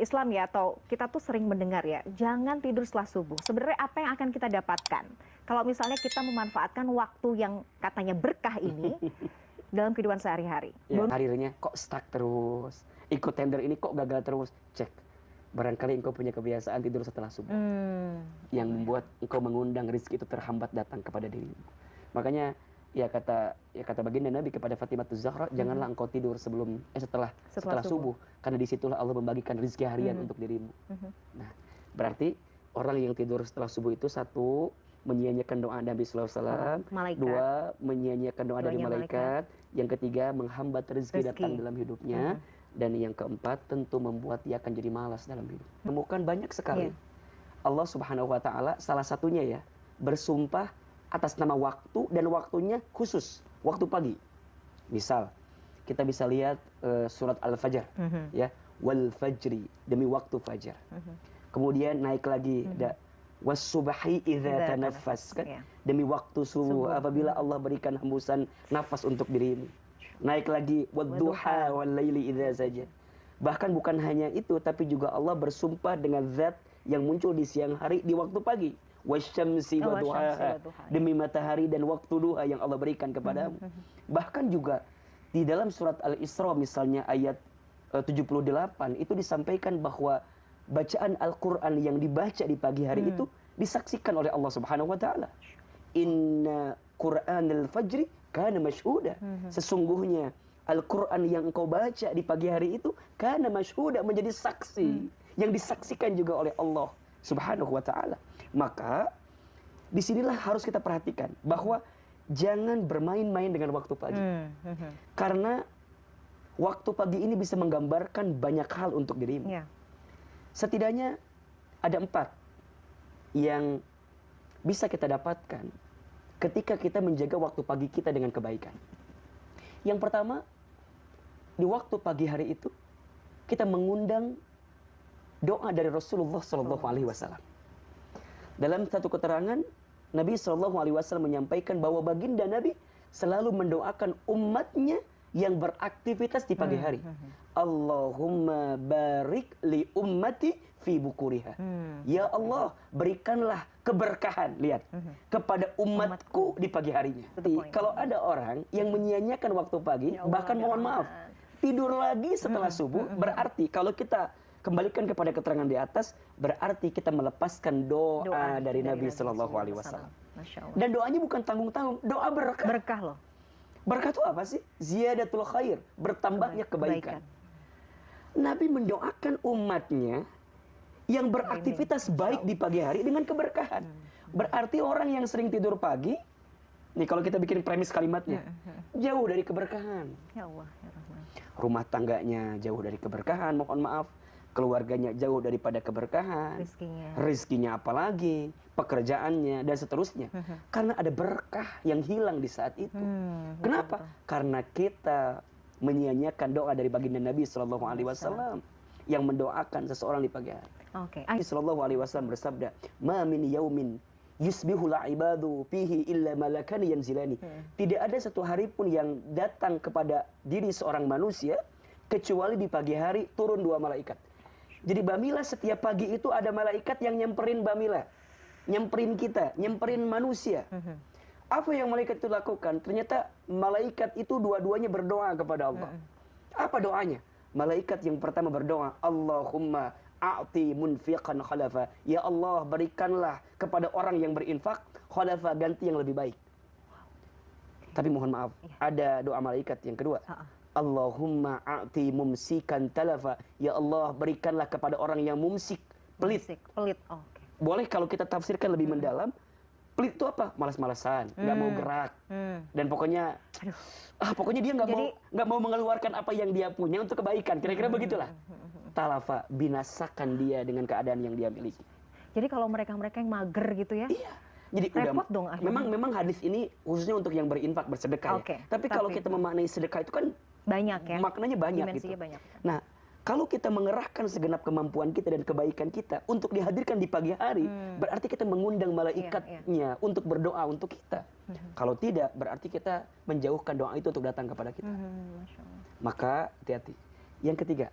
Islam ya, atau kita tuh sering mendengar ya, jangan tidur setelah subuh. Sebenarnya apa yang akan kita dapatkan kalau misalnya kita memanfaatkan waktu yang katanya berkah ini dalam kehidupan sehari-hari? Ya, karirnya kok stuck terus, ikut tender ini kok gagal terus. Cek, barangkali engkau punya kebiasaan tidur setelah subuh, yang membuat engkau mengundang rezeki itu terhambat datang kepada dirimu. Makanya ya kata baginda Nabi kepada Fatimah Zahra, janganlah engkau tidur setelah subuh, karena disitulah Allah membagikan rezeki harian untuk dirimu. Nah, berarti orang yang tidur setelah subuh itu, satu, menyia-nyiakan doa Nabi Sallallahu Alaihi Wasallam, dua, menyia-nyiakan doa dari malaikat, yang ketiga menghambat rezeki datang dalam hidupnya, dan yang keempat tentu membuat dia akan jadi malas dalam hidup. Temukan banyak sekali Allah Subhanahu Wa Taala, salah satunya ya, bersumpah atas nama waktu, dan waktunya khusus waktu pagi. Misal kita bisa lihat surat Al-Fajr, ya, wal fajri, demi waktu fajar. Kemudian naik lagi was subhi idza tanaffas, kan? Demi waktu subuh apabila Allah berikan hembusan nafas untuk dirimu. Naik lagi wadduha wal laili idza saja. Bahkan bukan hanya itu, tapi juga Allah bersumpah dengan zat yang muncul di siang hari, di waktu pagi. Wasyamsi wa duhaha, demi matahari dan waktu duha yang Allah berikan kepadamu. Bahkan juga di dalam surat Al-Isra misalnya ayat 78 itu disampaikan bahwa bacaan Al-Qur'an yang dibaca di pagi hari itu disaksikan oleh Allah Subhanahu wa taala. Inna Qur'anal fajri kana masyhuda. Sesungguhnya Al-Qur'an yang engkau baca di pagi hari itu kana masyhuda, menjadi saksi yang disaksikan juga oleh Allah Subhanahu wa taala. Maka disinilah harus kita perhatikan bahwa jangan bermain-main dengan waktu pagi. Karena waktu pagi ini bisa menggambarkan banyak hal untuk dirimu. Setidaknya ada 4 yang bisa kita dapatkan ketika kita menjaga waktu pagi kita dengan kebaikan. Yang pertama, di waktu pagi hari itu kita mengundang doa dari Rasulullah SAW. Dalam satu keterangan, Nabi SAW menyampaikan bahwa baginda Nabi selalu mendoakan umatnya yang beraktivitas di pagi hari. Allahumma barik li ummati fi bukuriha. Ya Allah, berikanlah keberkahan, lihat, kepada umatku di pagi harinya. Kalau ada orang yang menyia-nyiakan waktu pagi, bahkan mohon maaf, tidur lagi setelah subuh, berarti kalau kita kembalikan kepada keterangan di atas, berarti kita melepaskan doa dari Nabi Sallallahu Alaihi Wasallam. Dan doanya bukan tanggung-tanggung, doa berkah. Berkah loh. Berkah itu apa sih? Ziyadatul khair, bertambahnya kebaikan. Nabi mendoakan umatnya yang beraktivitas baik di pagi hari dengan keberkahan. Berarti orang yang sering tidur pagi, nih kalau kita bikin premis kalimatnya, jauh dari keberkahan. Ya Allah, ya Rahman. Rumah tangganya jauh dari keberkahan, mohon maaf. Keluarganya jauh daripada keberkahan, rizkinya apalagi, pekerjaannya dan seterusnya. Karena ada berkah yang hilang di saat itu. Kenapa? Karena kita menyia-nyiakan doa dari baginda Nabi Sallallahu Alaihi Wasallam yang mendoakan seseorang di pagi hari. Nabi Sallallahu Alaihi Wasallam bersabda, "Ma min yaumin yusbihul ibadu fihi illa malakani yanzilani." Tidak ada satu hari pun yang datang kepada diri seorang manusia kecuali di pagi hari turun 2 malaikat. Jadi Bamila setiap pagi itu ada malaikat yang nyemperin Bamila, nyemperin kita, nyemperin manusia. Apa yang malaikat itu lakukan? Ternyata malaikat itu dua-duanya berdoa kepada Allah. Apa doanya? Malaikat yang pertama berdoa, Allahumma a'ti munfiqan khalafa. Ya Allah, berikanlah kepada orang yang berinfak khalafa, ganti yang lebih baik. Tapi mohon maaf, ada doa malaikat yang kedua. Allahumma a'ti mumsikan talafa. Ya Allah, berikanlah kepada orang yang mumsik, pelit. Boleh kalau kita tafsirkan lebih mendalam, pelit itu apa? Malas-malasan, nggak mau gerak, dan pokoknya dia nggak mau mengeluarkan apa yang dia punya untuk kebaikan. Kira-kira begitulah. Talafa, binasakan dia dengan keadaan yang dia miliki. Jadi kalau mereka yang mager gitu ya? Iya. Jadi repot dong akhirnya. Memang hadis ini khususnya untuk yang berinfak, bersedekah. Tapi kalau kita memaknai sedekah itu kan banyak ya, maknanya banyak gitu. Banyak. Nah, kalau kita mengerahkan segenap kemampuan kita dan kebaikan kita untuk dihadirkan di pagi hari, berarti kita mengundang malaikatnya untuk berdoa untuk kita. Kalau tidak, berarti kita menjauhkan doa itu untuk datang kepada kita. Maka hati-hati. Yang ketiga,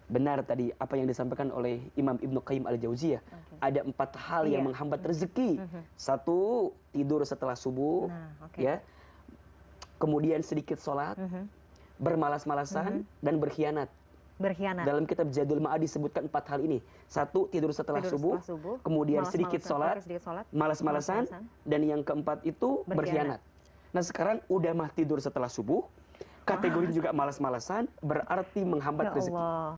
benar tadi apa yang disampaikan oleh Imam Ibnu Qayyim Al-Jauziyah. Ada 4 hal yang menghambat rezeki. Satu, tidur setelah subuh, ya. Kemudian sedikit sholat, bermalas-malasan, dan berkhianat. Dalam kitab Zadul Ma'ad disebutkan 4 hal ini. Satu, tidur setelah subuh, kemudian sedikit sholat, malas-malasan, dan yang keempat itu berkhianat. Nah sekarang udah mah tidur setelah subuh, kategori juga malas-malasan, berarti menghambat rezeki.